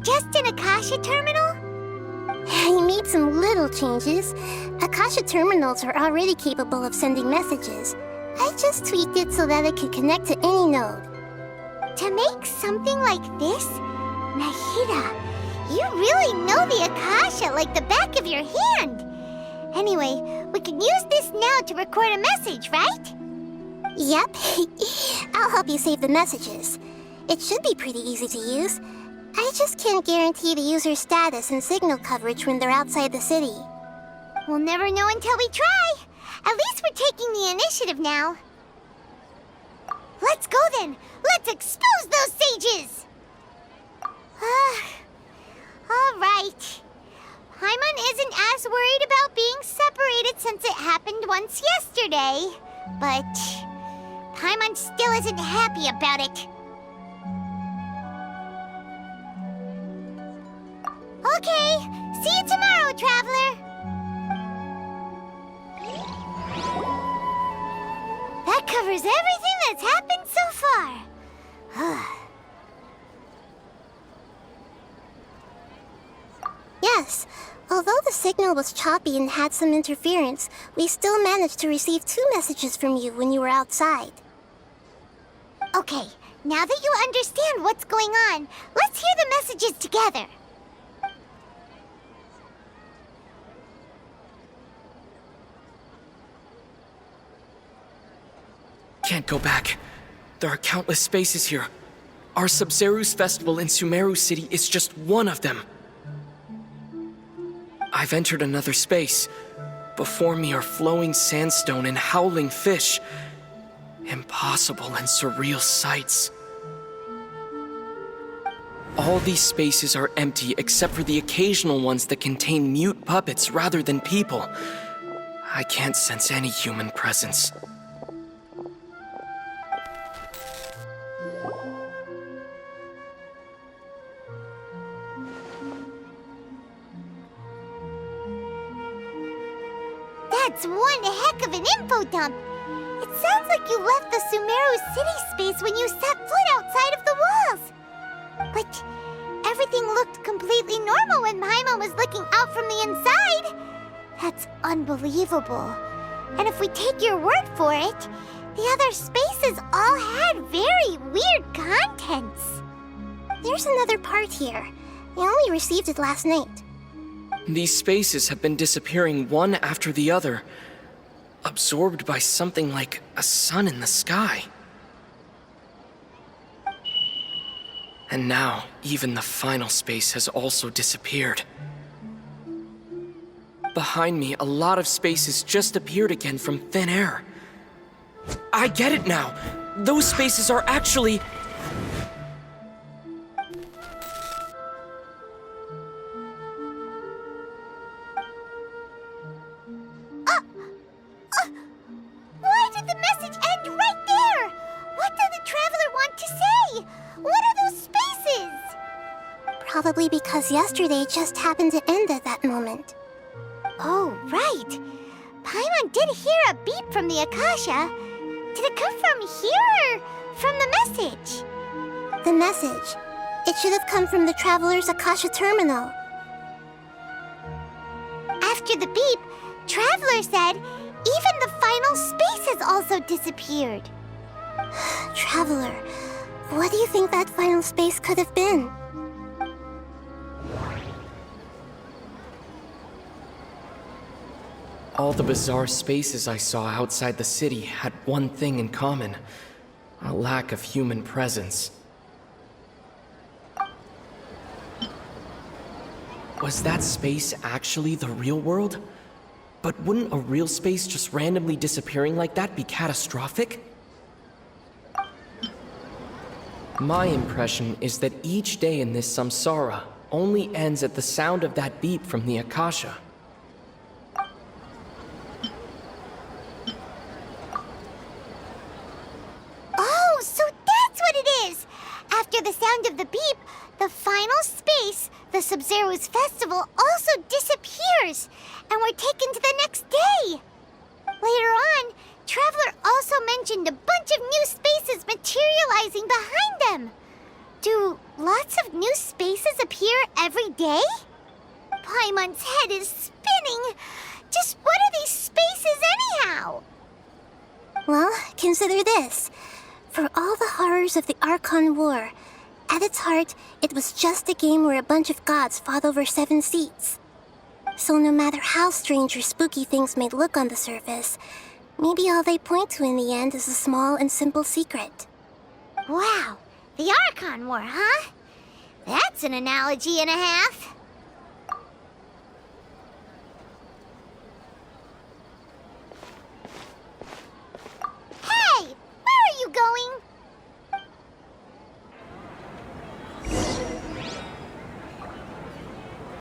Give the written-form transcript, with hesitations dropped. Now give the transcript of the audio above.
Just an Akasha terminal? He made some little changes. Akasha terminals are already capable of sending messages. I just tweaked it so that it could connect to any node. To make something like this? Nahida, you really know the Akasha like the back of your hand. Anyway, we can use this now to record a message, right? Yep. I'll help you save the messages. It should be pretty easy to use. I just can't guarantee the user's status and signal coverage when they're outside the city. We'll never know until we try. At least we're taking the initiative now. Let's go then. Let's expose those sages. All right. Paimon isn't as worried about being separated since it happened once yesterday. But Paimon still isn't happy about it. Okay, see you tomorrow, Traveler. That covers everything that's happened so far. Yes. Although the signal was choppy and had some interference, we still managed to receive 2 messages from you when you were outside. Okay, now that you understand what's going on, let's hear the messages together. Can't go back. There are countless spaces here. Our Sumeru's festival in Sumeru City is just one of them. I've entered another space. Before me are flowing sandstone and howling fish. Impossible and surreal sights. All these spaces are empty except for the occasional ones that contain mute puppets rather than people. I can't sense any human presence. That's one heck of an info dump. It sounds like you left the Sumeru city space when you set foot outside of the walls. But everything looked completely normal when Paimon was looking out from the inside. That's unbelievable. And if we take your word for it, the other spaces all had very weird contents. There's another part here. We only received it last night. These spaces have been disappearing one after the other, absorbed by something like a sun in the sky. And now, even the final space has also disappeared. Behind me, a lot of spaces just appeared again from thin air. I get it now! Those spaces are actually... Why did the message end right there? What did the Traveler want to say? What are those spaces? Probably because yesterday just happened to end at that moment. Oh, right. Paimon did hear a beep from the Akasha. Did it come from here or from the message? The message. It should have come from the Traveler's Akasha terminal. After the beep, Traveler said even the final space has also disappeared. Traveler, what do you think that final space could have been? All the bizarre spaces I saw outside the city had one thing in common: a lack of human presence. Was that space actually the real world? But wouldn't a real space just randomly disappearing like that be catastrophic? My impression is that each day in this samsara only ends at the sound of that beep from the Akasha. Oh, so that's what it is! After the sound of the beep, the final space, the Sumeru's festival, also disappears, and we're taken to the next day. Later on, Traveler also mentioned a bunch of new spaces materializing behind them. Do lots of new spaces appear every day? Paimon's head is spinning. Just what are these spaces anyhow? Well, consider this. For all the horrors of the Archon War, at its heart, it was just a game where a bunch of gods fought over 7 seats. So no matter how strange or spooky things may look on the surface, maybe all they point to in the end is a small and simple secret. Wow, the Archon War, huh? That's an analogy and a half.